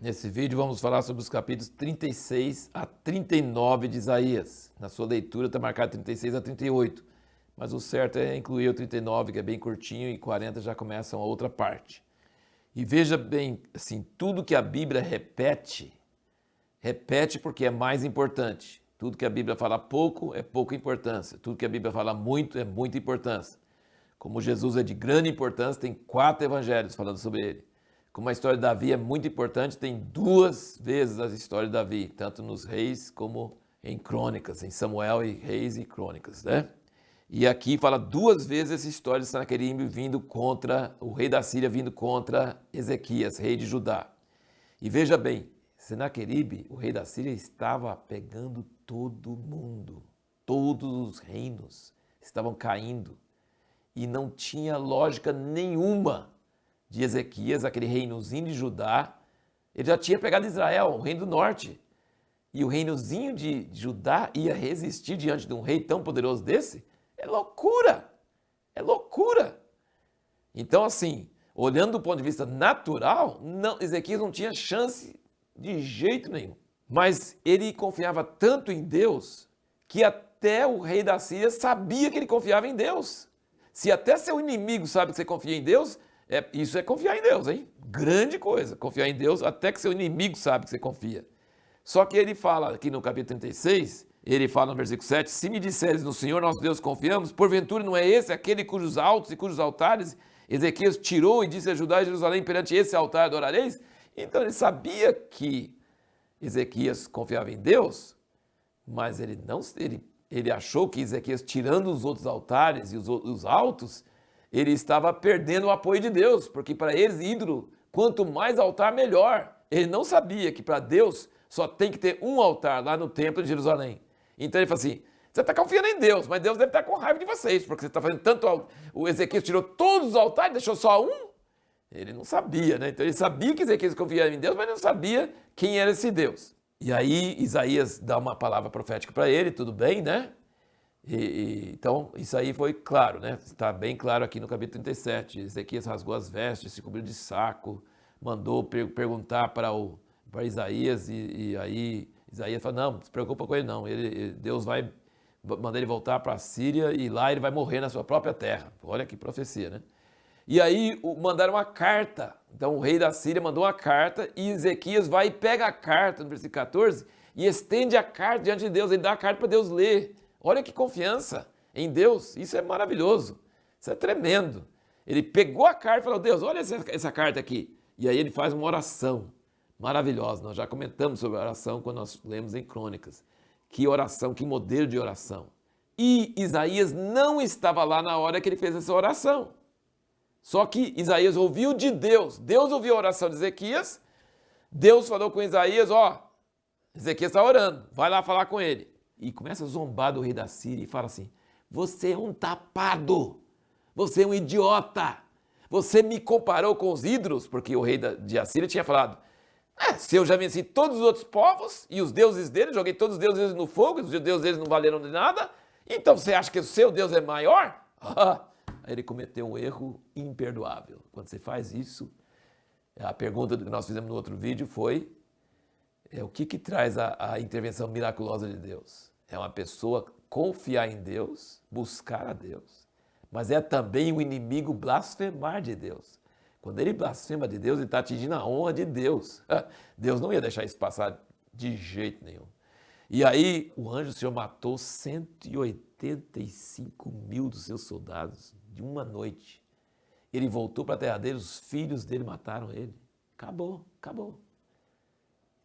Nesse vídeo vamos falar sobre os capítulos 36 a 39 de Isaías. Na sua leitura está marcado 36 a 38, mas o certo é incluir o 39, que é bem curtinho, e 40 já começa a outra parte. E veja bem, assim, tudo que a Bíblia repete porque é mais importante. Tudo que a Bíblia fala pouco é pouca importância. Tudo que a Bíblia fala muito é muita importância. Como Jesus é de grande importância, tem 4 evangelhos falando sobre ele. Como a história de Davi é muito importante, tem 2 vezes a história de Davi, tanto nos reis como em crônicas, em Samuel e reis e crônicas, né? E aqui fala 2 vezes essa história de Senaqueribe vindo contra, o rei da Síria vindo contra Ezequias, rei de Judá. E veja bem, Senaqueribe, o rei da Síria, estava pegando todo mundo, todos os reinos estavam caindo e não tinha lógica nenhuma de Ezequias, aquele reinozinho de Judá. Ele já tinha pegado Israel, o reino do norte, e o reinozinho de Judá ia resistir diante de um rei tão poderoso desse? É loucura! É loucura! Então, assim, olhando do ponto de vista natural, não, Ezequias não tinha chance de jeito nenhum. Mas ele confiava tanto em Deus que até o rei da Síria sabia que ele confiava em Deus. Se até seu inimigo sabe que você confia em Deus, isso é confiar em Deus, hein? Grande coisa, confiar em Deus até que seu inimigo sabe que você confia. Só que ele fala aqui no capítulo 36, ele fala no versículo 7, se me disseres no Senhor nosso Deus confiamos, porventura não é esse aquele cujos altos e cujos altares Ezequias tirou e disse a Judá e Jerusalém, perante esse altar adorareis? Então ele sabia que Ezequias confiava em Deus, mas ele achou que Ezequias, tirando os outros altares e os altos, ele estava perdendo o apoio de Deus, porque para eles, ídolo, quanto mais altar, melhor. Ele não sabia que para Deus só tem que ter um altar lá no templo de Jerusalém. Então ele falou assim, você está confiando em Deus, mas Deus deve estar com raiva de vocês, porque você está fazendo tanto... O Ezequias tirou todos os altares, deixou só um? Ele não sabia, né? Então ele sabia que Ezequias confiava em Deus, mas não sabia quem era esse Deus. E aí Isaías dá uma palavra profética para ele, tudo bem, né? Então, isso aí foi claro, né? Está bem claro aqui no capítulo 37. Ezequias rasgou as vestes, se cobriu de saco, mandou perguntar para Isaías, e aí Isaías falou, não se preocupa com ele não, Deus vai mandar ele voltar para a Síria e lá ele vai morrer na sua própria terra. Olha que profecia, né? E aí mandaram uma carta, então o rei da Síria mandou uma carta e Ezequias vai e pega a carta, no versículo 14, e estende a carta diante de Deus, ele dá a carta para Deus ler. Olha que confiança em Deus, isso é maravilhoso, isso é tremendo. Ele pegou a carta e falou, Deus, olha essa carta aqui. E aí ele faz uma oração maravilhosa, nós já comentamos sobre a oração quando nós lemos em Crônicas. Que oração, que modelo de oração. E Isaías não estava lá na hora que ele fez essa oração. Só que Isaías ouviu de Deus, Deus ouviu a oração de Ezequias, Deus falou com Isaías, ó, Ezequias está orando, vai lá falar com ele. E começa a zombar do rei da Síria e fala assim, você é um tapado, você é um idiota, você me comparou com os ídolos, porque o rei de Assíria tinha falado, se eu já venci todos os outros povos e os deuses deles, joguei todos os deuses deles no fogo, os deuses deles não valeram de nada, então você acha que o seu Deus é maior? Aí ele cometeu um erro imperdoável. Quando você faz isso, a pergunta que nós fizemos no outro vídeo foi, o que traz a intervenção miraculosa de Deus? É uma pessoa confiar em Deus, buscar a Deus, mas é também o inimigo blasfemar de Deus. Quando ele blasfema de Deus, ele está atingindo a honra de Deus. Deus não ia deixar isso passar de jeito nenhum. E aí o anjo do Senhor matou 185 mil dos seus soldados de uma noite. Ele voltou para a terra dele, os filhos dele mataram ele. Acabou, acabou.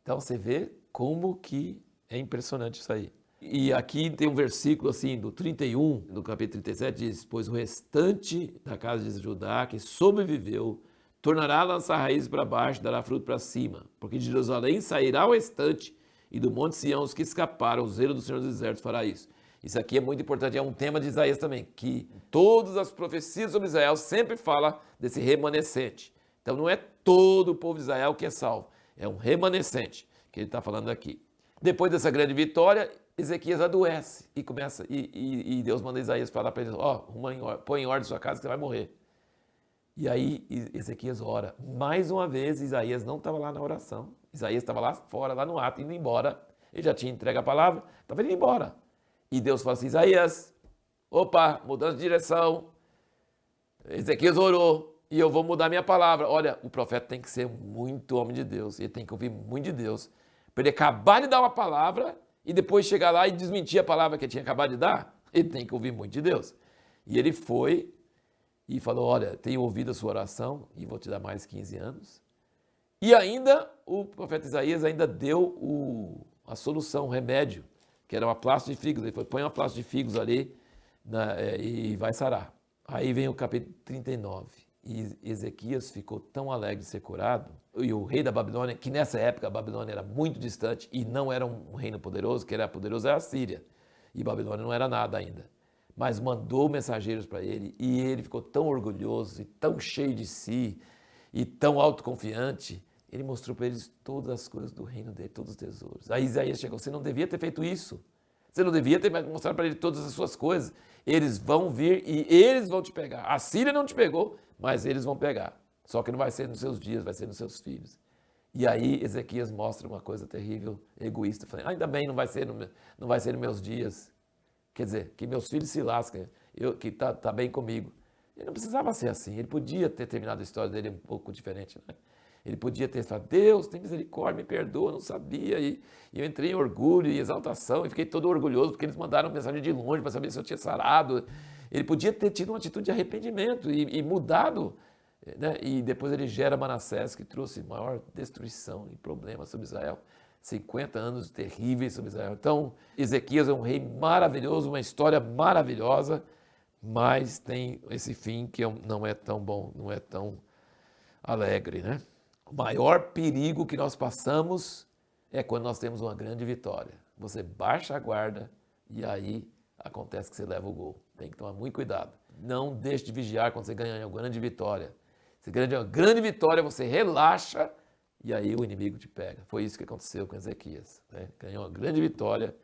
Então você vê como que é impressionante isso aí. E aqui tem um versículo assim, do 31, do capítulo 37, diz, pois o restante da casa de Judá, que sobreviveu, tornará a lançar raízes para baixo, dará fruto para cima, porque de Jerusalém sairá o restante, e do monte Sião os que escaparam, o zelo do Senhor dos Exércitos fará isso. Isso aqui é muito importante, é um tema de Isaías também, que todas as profecias sobre Israel sempre falam desse remanescente. Então não é todo o povo de Israel que é salvo, é um remanescente que ele está falando aqui. Depois dessa grande vitória, Ezequias adoece e Deus manda Isaías falar para ele, põe em ordem sua casa que você vai morrer. E aí Ezequias ora. Mais uma vez, Isaías não estava lá na oração. Isaías estava lá fora, lá no ato, indo embora. Ele já tinha entregue a palavra, estava indo embora. E Deus falou assim, Isaías, opa, mudança de direção. Ezequias orou e eu vou mudar minha palavra. Olha, o profeta tem que ser muito homem de Deus, ele tem que ouvir muito de Deus. Para ele acabar de dar uma palavra e depois chegar lá e desmentir a palavra que ele tinha acabado de dar, ele tem que ouvir muito de Deus. E ele foi e falou, olha, tenho ouvido a sua oração e vou te dar mais 15 anos. E ainda, o profeta Isaías ainda deu a solução, o remédio, que era uma plástica de figos. Ele falou, põe uma plástica de figos ali e vai sarar. Aí vem o capítulo 39. E Ezequias ficou tão alegre de ser curado. E o rei da Babilônia, que nessa época a Babilônia era muito distante e não era um reino poderoso, que era poderoso era a Síria. E Babilônia não era nada ainda. Mas mandou mensageiros para ele e ele ficou tão orgulhoso e tão cheio de si e tão autoconfiante. Ele mostrou para eles todas as coisas do reino dele, todos os tesouros. Aí Isaías chegou, você não devia ter feito isso. Você não devia ter mostrado para ele todas as suas coisas. Eles vão vir e eles vão te pegar. A Síria não te pegou, mas eles vão pegar. Só que não vai ser nos seus dias, vai ser nos seus filhos. E aí Ezequias mostra uma coisa terrível, egoísta. Falei, ainda bem, não vai ser nos meus dias. Quer dizer, que meus filhos se lasquem, que tá bem comigo. Ele não precisava ser assim, ele podia ter terminado a história dele um pouco diferente, né? Ele podia ter falado, Deus, tem misericórdia, me perdoa, não sabia. E eu entrei em orgulho e exaltação e fiquei todo orgulhoso porque eles mandaram mensagem de longe para saber se eu tinha sarado. Ele podia ter tido uma atitude de arrependimento e mudado, né? E depois ele gera Manassés, que trouxe maior destruição e problemas sobre Israel. 50 anos terríveis sobre Israel. Então, Ezequias é um rei maravilhoso, uma história maravilhosa, mas tem esse fim que não é tão bom, não é tão alegre, né? O maior perigo que nós passamos é quando nós temos uma grande vitória. Você baixa a guarda e aí acontece que você leva o gol. Tem que tomar muito cuidado. Não deixe de vigiar quando você ganha uma grande vitória. Você ganha uma grande vitória, você relaxa e aí o inimigo te pega. Foi isso que aconteceu com Ezequias, né? Ganhou uma grande vitória,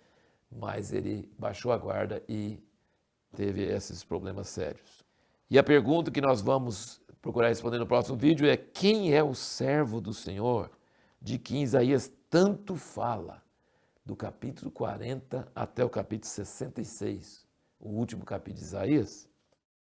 mas ele baixou a guarda e teve esses problemas sérios. E a pergunta que nós vamos procurar responder no próximo vídeo é: quem é o servo do Senhor de que Isaías tanto fala? Do capítulo 40 até o capítulo 66, o último capítulo de Isaías.